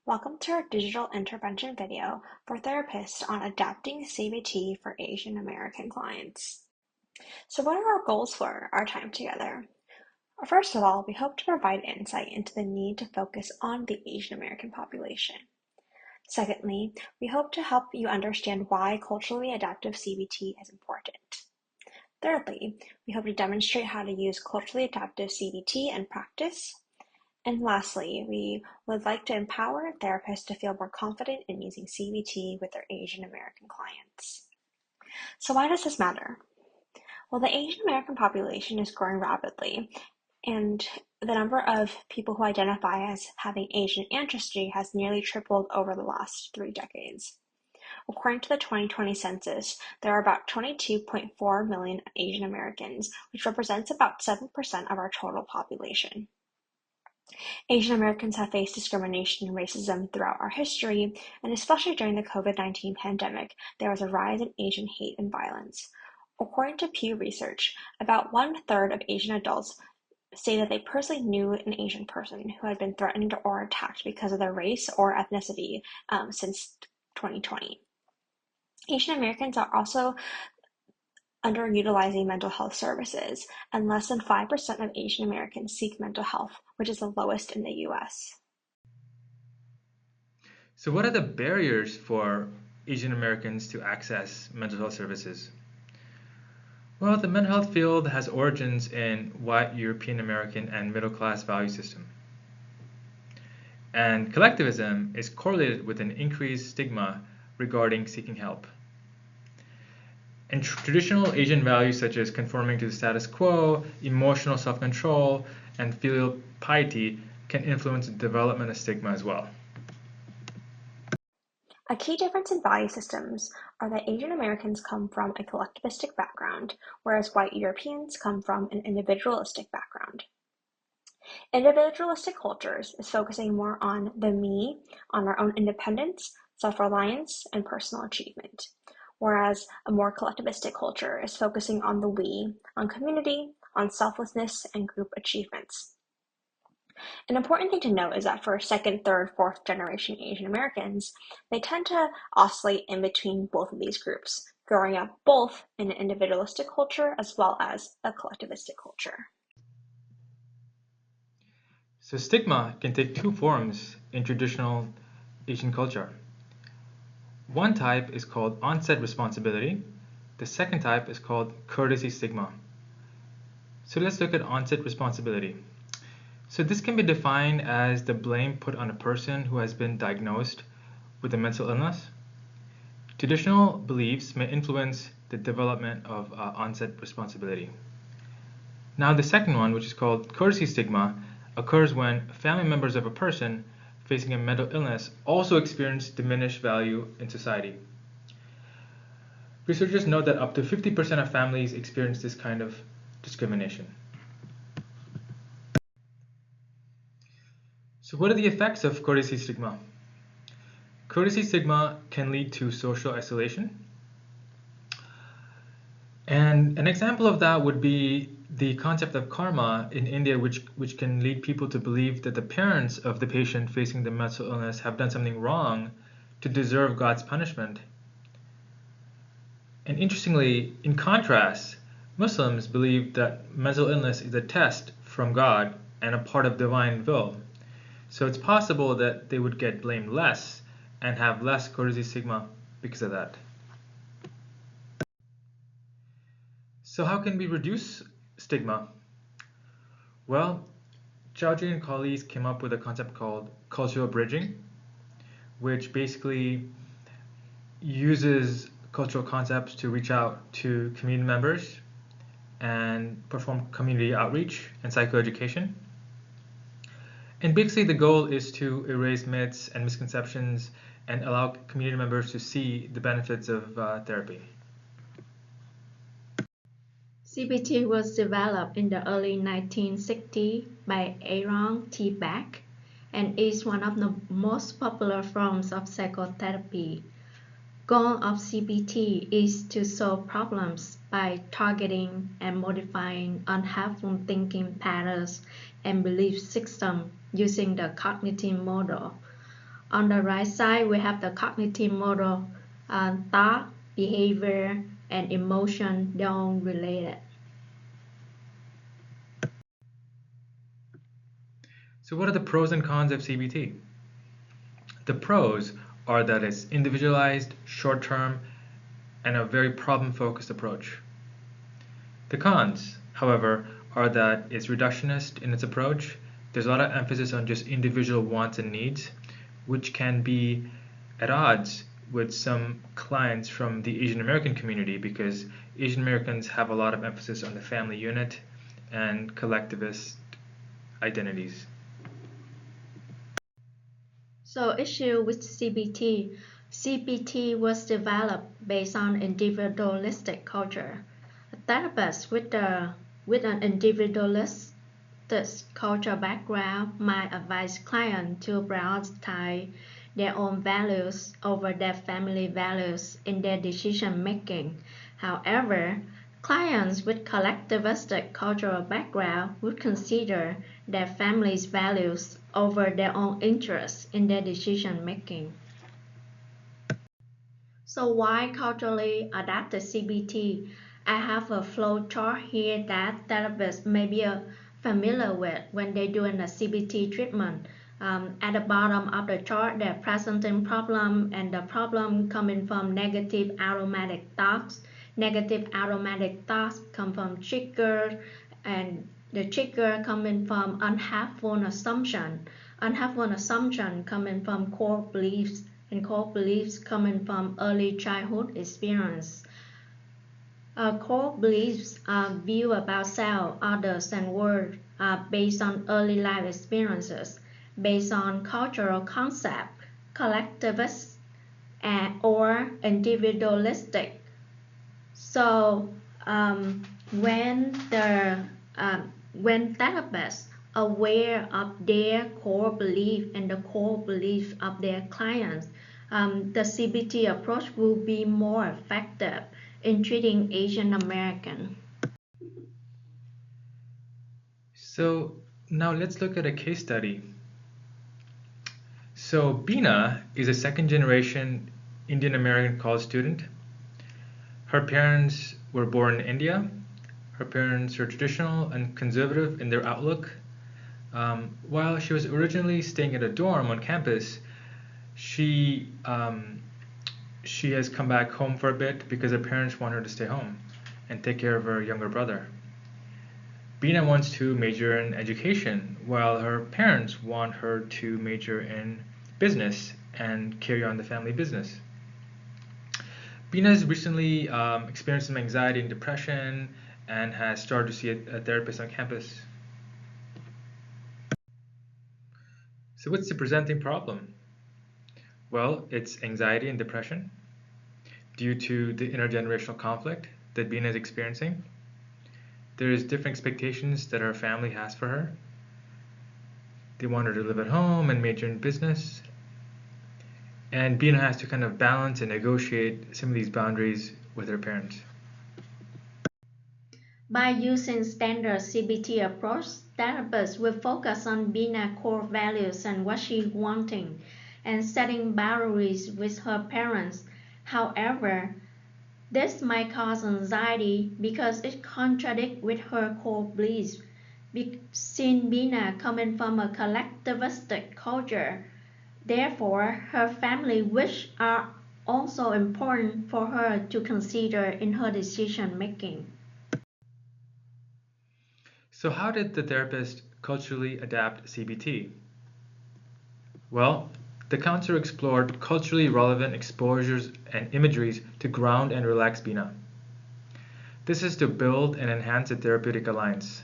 Welcome to our digital intervention video for therapists on adapting CBT for Asian American clients. So what are our goals for our time together? First of all, we hope to provide insight into the need to focus on the Asian American population. Secondly, we hope to help you understand why culturally adaptive CBT is important. Thirdly, we hope to demonstrate how to use culturally adaptive CBT in practice. And lastly, we would like to empower therapists to feel more confident in using CBT with their Asian American clients. So why does this matter? Well, the Asian American population is growing rapidly, and the number of people who identify as having Asian ancestry has nearly tripled over the last 3 decades. According to the 2020 census, there are about 22.4 million Asian Americans, which represents about 7% of our total population. Asian Americans have faced discrimination and racism throughout our history, and especially during the COVID-19 pandemic, there was a rise in Asian hate and violence. According to Pew Research, about 1/3 of Asian adults say that they personally knew an Asian person who had been threatened or attacked because of their race or ethnicity since 2020. Asian Americans are also underutilizing mental health services, and less than 5% of Asian Americans seek mental health, which is the lowest in the US. So what are the barriers for Asian Americans to access mental health services? Well, the mental health field has origins in white European American and middle class value system. And collectivism is correlated with an increased stigma regarding seeking help. And traditional Asian values such as conforming to the status quo, emotional self-control, and filial piety can influence the development of stigma as well. A key difference in value systems are that Asian Americans come from a collectivistic background, whereas white Europeans come from an individualistic background. Individualistic cultures is focusing more on the me, on our own independence, self-reliance, and personal achievement, whereas a more collectivistic culture is focusing on the we, on community, on selflessness, and group achievements. An important thing to note is that for second, third, fourth generation Asian Americans, they tend to oscillate in between both of these groups, growing up both in an individualistic culture as well as a collectivistic culture. So stigma can take two forms in traditional Asian culture. One type is called onset responsibility. The second type is called courtesy stigma. So let's look at onset responsibility. So this can be defined as the blame put on a person who has been diagnosed with a mental illness. Traditional beliefs may influence the development of onset responsibility. Now the second one, which is called courtesy stigma, occurs when family members of a person facing a mental illness also experience diminished value in society. Researchers note that up to 50% of families experience this kind of discrimination. So what are the effects of courtesy stigma? Courtesy stigma can lead to social isolation. And an example of that would be the concept of karma in India, which can lead people to believe that the parents of the patient facing the mental illness have done something wrong to deserve God's punishment. And interestingly, in contrast, Muslims believe that mental illness is a test from God and a part of divine will. So it's possible that they would get blamed less and have less courtesy stigma because of that. So how can we reduce stigma? Well, Chowdhury and colleagues came up with a concept called cultural bridging, which basically uses cultural concepts to reach out to community members and perform community outreach and psychoeducation. And basically the goal is to erase myths and misconceptions and allow community members to see the benefits of therapy. CBT was developed in the early 1960s by Aaron T. Beck and is one of the most popular forms of psychotherapy. Goal of CBT is to solve problems by targeting and modifying unhelpful thinking patterns and belief systems using the cognitive model. On the right side, we have the cognitive model, thought, behavior, and emotion don't related. So what are the pros and cons of CBT? The pros are that it's individualized, short-term, and a very problem-focused approach. The cons, however, are that it's reductionist in its approach. There's a lot of emphasis on just individual wants and needs, which can be at odds with some clients from the Asian American community because Asian Americans have a lot of emphasis on the family unit and collectivist identities. So issue with CBT. CBT was developed based on individualistic culture. A therapist with an individualistic cultural background might advise clients to prioritize their own values over their family values in their decision making. However, clients with collectivistic cultural background would consider their family's values over their own interests in their decision making. So why culturally adapted CBT? I have a flow chart here that therapists may be familiar with when they're doing a CBT treatment. At the bottom of the chart, they're presenting problem and the problem coming from negative automatic thoughts. Negative automatic thoughts come from trigger and the trigger coming from unhelpful assumption. Unhelpful assumption coming from core beliefs and core beliefs coming from early childhood experience. Core beliefs are view about self, others, and world are based on early life experiences, based on cultural concept, collectivist, or individualistic. So when the when therapists aware of their core belief and the core belief of their clients, the CBT approach will be more effective in treating Asian American. So now let's look at a case study. So Bina is a second generation Indian American college student. Her parents were born in India. Her parents are traditional and conservative in their outlook. While she was originally staying at a dorm on campus, she she has come back home for a bit because her parents want her to stay home and take care of her younger brother. Bina wants to major in education, while her parents want her to major in business and carry on the family business. Bina has recently experienced some anxiety and depression and has started to see a therapist on campus. So what's the presenting problem? Well, it's anxiety and depression due to the intergenerational conflict that Bina is experiencing. There's different expectations that her family has for her. They want her to live at home and major in business. And Bina has to kind of balance and negotiate some of these boundaries with her parents. By using standard CBT approach, therapists will focus on Bina's core values and what she's wanting, and setting boundaries with her parents. However, this might cause anxiety because it contradicts with her core beliefs. Since Bina coming from a collectivistic culture, therefore her family wishes are also important for her to consider in her decision making. So how did the therapist culturally adapt CBT? Well, the counselor explored culturally relevant exposures and imageries to ground and relax Bina. This is to build and enhance a therapeutic alliance.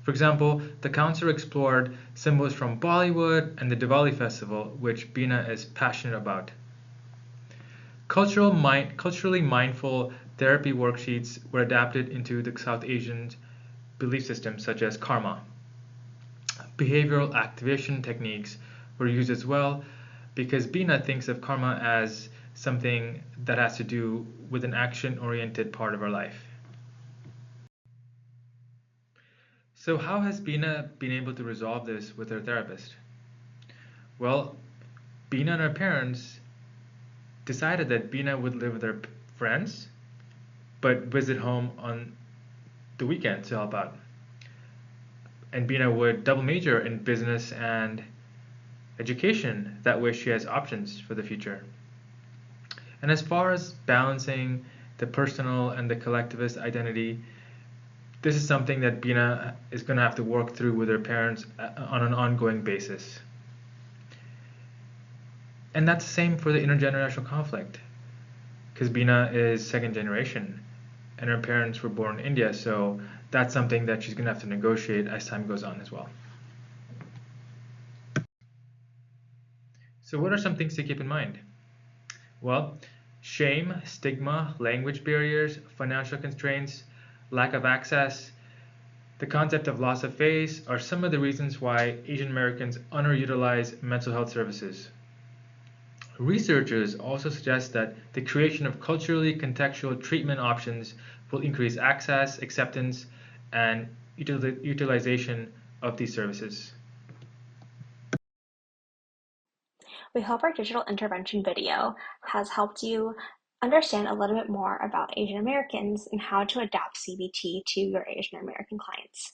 For example, the counselor explored symbols from Bollywood and the Diwali festival, which Bina is passionate about. Culturally mindful therapy worksheets were adapted into the South Asian belief systems such as karma. Behavioral activation techniques were used as well because Bina thinks of karma as something that has to do with an action-oriented part of our life. So how has Bina been able to resolve this with her therapist? Well, Bina and her parents decided that Bina would live with her friends, but visit home on the weekend to help out. And Bina would double major in business and education. That way, she has options for the future. And as far as balancing the personal and the collectivist identity, this is something that Bina is going to have to work through with her parents on an ongoing basis. And that's the same for the intergenerational conflict, because Bina is second generation and her parents were born in India, so that's something that she's going to have to negotiate as time goes on as well. So, what are some things to keep in mind? Well, shame, stigma, language barriers, financial constraints, lack of access, the concept of loss of face are some of the reasons why Asian Americans underutilize mental health services. Researchers also suggest that the creation of culturally contextual treatment options will increase access, acceptance, and utilization of these services. We hope our digital intervention video has helped you understand a little bit more about Asian Americans and how to adapt CBT to your Asian American clients.